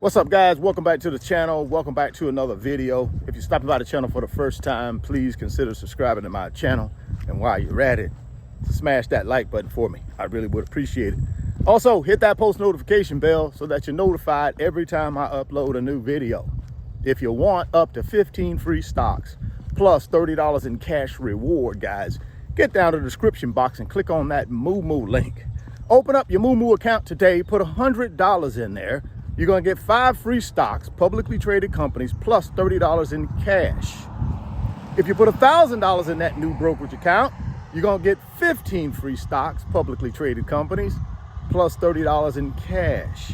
What's up, guys? Welcome back to the channel. Welcome back to another video. If you're stopping by the channel for the first time, please consider subscribing to my channel. And while you're at it, smash that like button for me. I really would appreciate it. Also, hit that post notification bell so that you're notified every time I upload a new video. If you want up to 15 free stocks plus $30 in cash reward, guys, get down to the description box and click on that Moo link. Open up your Moo account today, put $100 in there. You're going to get 5 free stocks, publicly traded companies, plus $30 in cash. If you put $1,000 in that new brokerage account, you're going to get 15 free stocks, publicly traded companies, plus $30 in cash.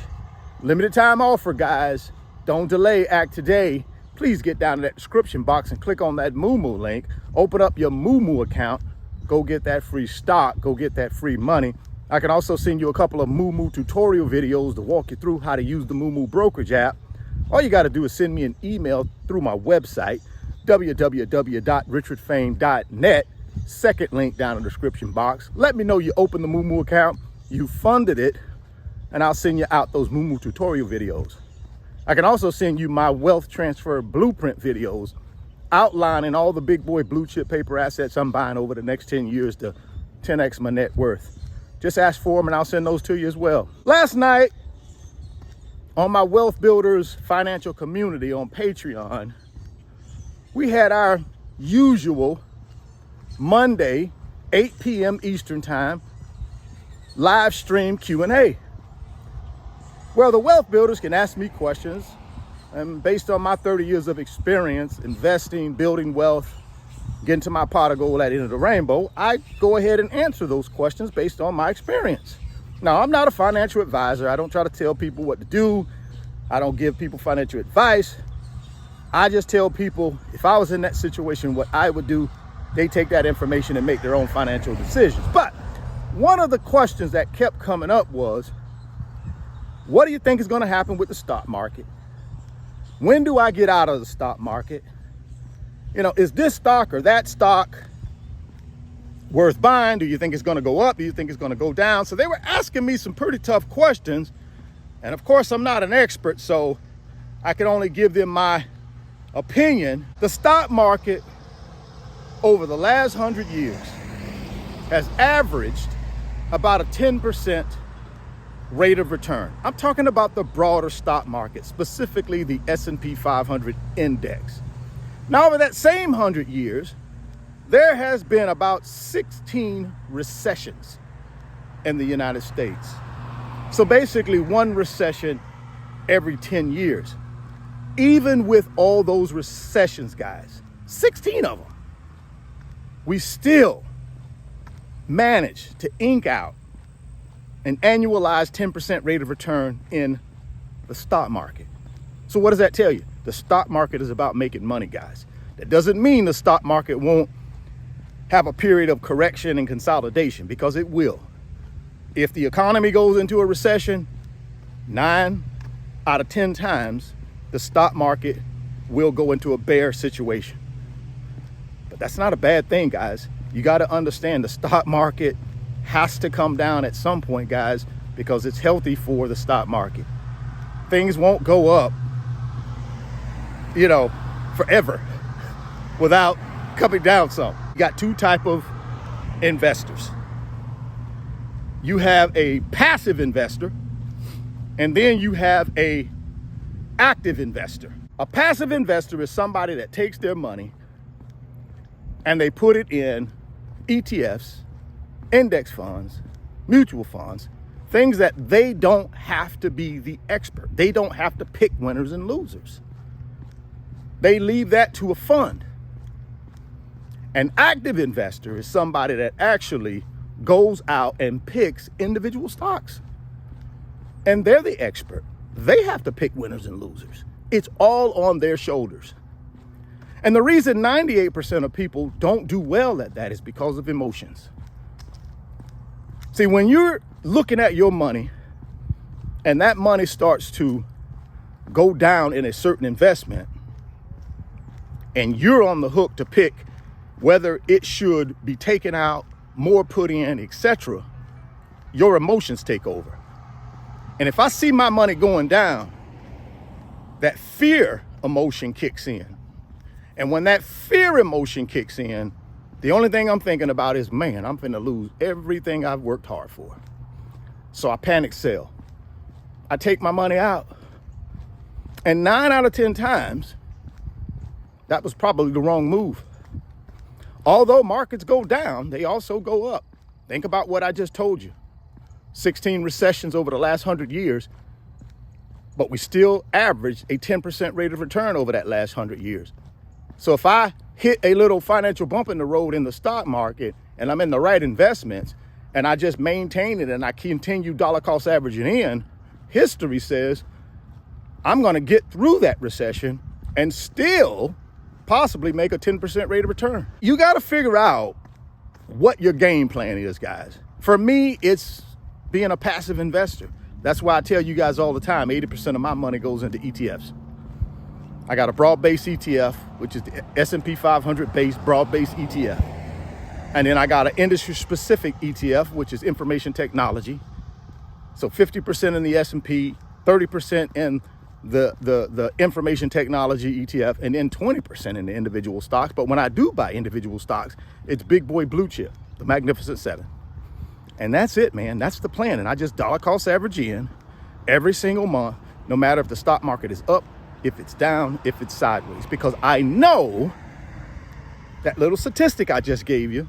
Limited time offer, guys. Don't delay, act today. Please get down to that description box and click on that Moo link. Open up your Moo account. Go get that free stock. Go get that free money. I can also send you a couple of Moo tutorial videos to walk you through how to use the Moo brokerage app. All you got to do is send me an email through my website, www.richardfain.net. Second link down in the description box. Let me know you opened the Moo account, you funded it, and I'll send you out those Moo tutorial videos. I can also send you my wealth transfer blueprint videos outlining all the big boy blue chip paper assets I'm buying over the next 10 years to 10x my net worth. Just ask for them and I'll send those to you as well. Last night on my Wealth Builders Financial Community on Patreon, we had our usual Monday, 8 p.m. Eastern time, live stream Q&A. Well, the Wealth Builders can ask me questions, and based on my 30 years of experience investing, building wealth, getting to my pot of gold at the end of the rainbow, I go ahead and answer those questions based on my experience. Now, I'm not a financial advisor. I don't try to tell people what to do. I don't give people financial advice. I just tell people if I was in that situation, what I would do. They take that information and make their own financial decisions. But one of the questions that kept coming up was, what do you think is going to happen with the stock market? When do I get out of the stock market? You know, is this stock or that stock worth buying? Do you think it's going to go up? Do you think it's going to go down? So they were asking me some pretty tough questions. And of course, I'm not an expert, so I can only give them my opinion. The stock market over the last 100 years has averaged about a 10% rate of return. I'm talking about the broader stock market, specifically the S&P 500 index. Now, over that same 100 years, there has been about 16 recessions in the United States. So basically one recession every 10 years. Even with all those recessions, guys, 16 of them, we still managed to ink out an annualized 10% rate of return in the stock market. So what does that tell you? The stock market is about making money, guys. That doesn't mean the stock market won't have a period of correction and consolidation, because it will. If the economy goes into a recession, 9 out of 10 times, the stock market will go into a bear situation. But that's not a bad thing, guys. You got to understand the stock market has to come down at some point, guys, because it's healthy for the stock market. Things won't go up, you know, forever without coming down some. You got two types of investors. You have a passive investor, and then you have a active investor. A passive investor is somebody that takes their money and they put it in ETFs, index funds, mutual funds, things that they don't have to be the expert. They don't have to pick winners and losers. They leave that to a fund. An active investor is somebody that actually goes out and picks individual stocks. And they're the expert. They have to pick winners and losers. It's all on their shoulders. And the reason 98% of people don't do well at that is because of emotions. See, when you're looking at your money and that money starts to go down in a certain investment, and you're on the hook to pick whether it should be taken out, more put in, etc., your emotions take over. And if I see my money going down that fear emotion kicks in. And when that fear emotion kicks in, the only thing I'm thinking about is, man, I'm finna lose everything I've worked hard for. So I panic sell. I take my money out. And 9 out of 10 times, that was probably the wrong move. Although markets go down, they also go up. Think about what I just told you. 16 recessions over the last 100 years, but we still averaged a 10% rate of return over that last 100 years. So if I hit a little financial bump in the road in the stock market and I'm in the right investments and I just maintain it and I continue dollar cost averaging in, history says I'm going to get through that recession and still possibly make a 10% rate of return. You got to figure out what your game plan is, guys. For me, it's being a passive investor. That's why I tell you guys all the time, 80% of my money goes into ETFs. I got a broad-based ETF, which is the S&P 500 based broad-based ETF. And then I got an industry-specific ETF, which is information technology. So 50% in the S&P, 30% in the information technology ETF, and then 20% in the individual stocks. But when I do buy individual stocks, it's big boy blue chip, the Magnificent Seven. And that's it, man. That's the plan. And I just dollar cost average in every single month, no matter if the stock market is up, if it's down, if it's sideways, because I know that little statistic I just gave you,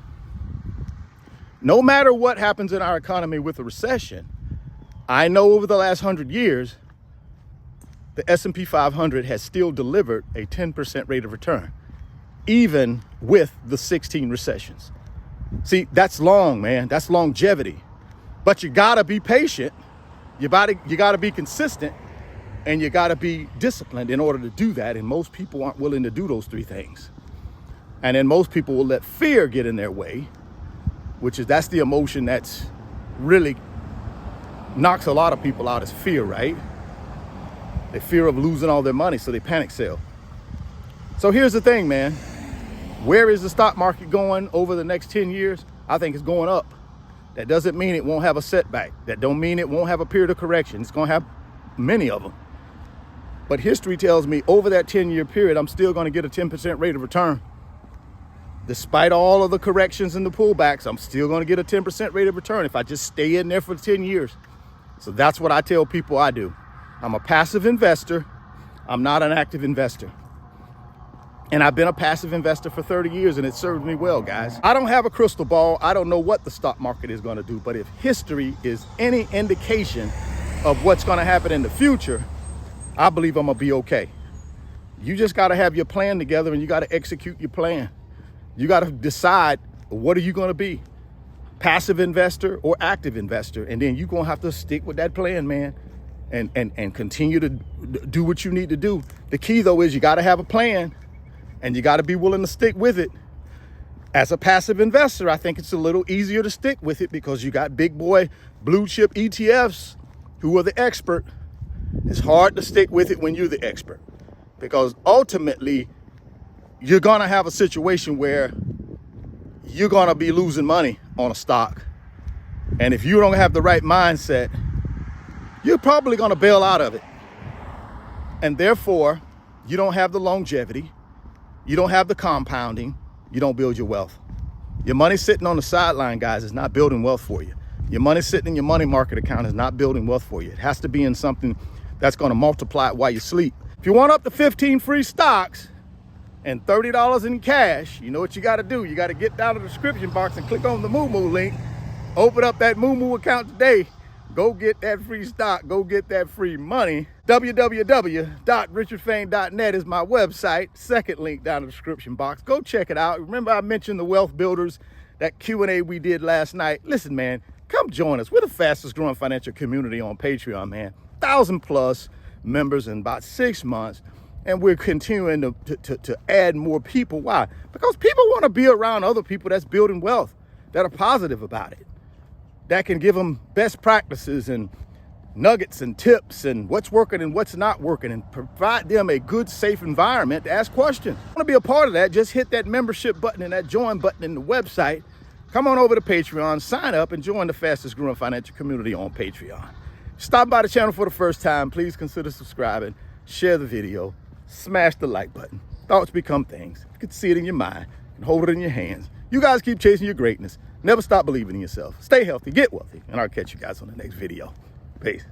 no matter what happens in our economy with a recession, I know over the last 100 years, the S&P 500 has still delivered a 10% rate of return, even with the 16 recessions. See, that's long, man. That's longevity. But you gotta be patient. You gotta be consistent, and you gotta be disciplined in order to do that. And most people aren't willing to do those three things. And then most people will let fear get in their way, that's the emotion that's really knocks a lot of people out, is fear, right? The fear of losing all their money, so they panic sell. So here's the thing, man. Where is the stock market going over the next 10 years? I think it's going up. That doesn't mean it won't have a setback. That don't mean it won't have a period of correction. It's going to have many of them. But history tells me over that 10-year period, I'm still going to get a 10% rate of return. Despite all of the corrections and the pullbacks, I'm still going to get a 10% rate of return if I just stay in there for 10 years. So that's what I tell people I do. I'm a passive investor. I'm not an active investor. And I've been a passive investor for 30 years, and it served me well, guys. I don't have a crystal ball. I don't know what the stock market is going to do. But if history is any indication of what's going to happen in the future, I believe I'm going to be okay. You just got to have your plan together, and you got to execute your plan. You got to decide, what are you going to be? Passive investor or active investor? And then you're going to have to stick with that plan, man, and continue to do what you need to do. The key, though, is you got to have a plan. And you got to be willing to stick with it. As a passive investor, I think it's a little easier to stick with it because you got big boy blue chip ETFs who are the expert. It's hard to stick with it when you're the expert, because ultimately you're going to have a situation where you're going to be losing money on a stock. And if you don't have the right mindset, you're probably going to bail out of it. And therefore, you don't have the longevity. You don't have the compounding. You don't build your wealth. Your money sitting on the sideline, guys, is not building wealth for you. Your money sitting in your money market account is not building wealth for you. It has to be in something that's going to multiply it while you sleep. If you want up to 15 free stocks and $30 in cash, you know what you got to do. You got to get down to the description box and click on the Moo link. Open up that Moo account today. Go get that free stock. Go get that free money. www.richardfain.net is my website. Second link down in the description box. Go check it out. Remember I mentioned the Wealth Builders, that Q&A we did last night. Listen, man, come join us. We're the fastest growing financial community on Patreon, man. 1,000+ members in about 6 months. And we're continuing to add more people. Why? Because people want to be around other people that's building wealth, that are positive about it, that can give them best practices and nuggets and tips and what's working and what's not working, and provide them a good, safe environment to ask questions. Want to be a part of that? Just hit that membership button and that join button in the website. Come on over to Patreon, sign up, and join the fastest growing financial community on Patreon. Stop by the channel for the first time. Please consider subscribing. share the video, smash the like button. Thoughts become things. You can see it in your mind and hold it in your hands. You guys keep chasing your greatness. Never stop believing in yourself. Stay healthy, get wealthy, and I'll catch you guys on the next video. Peace.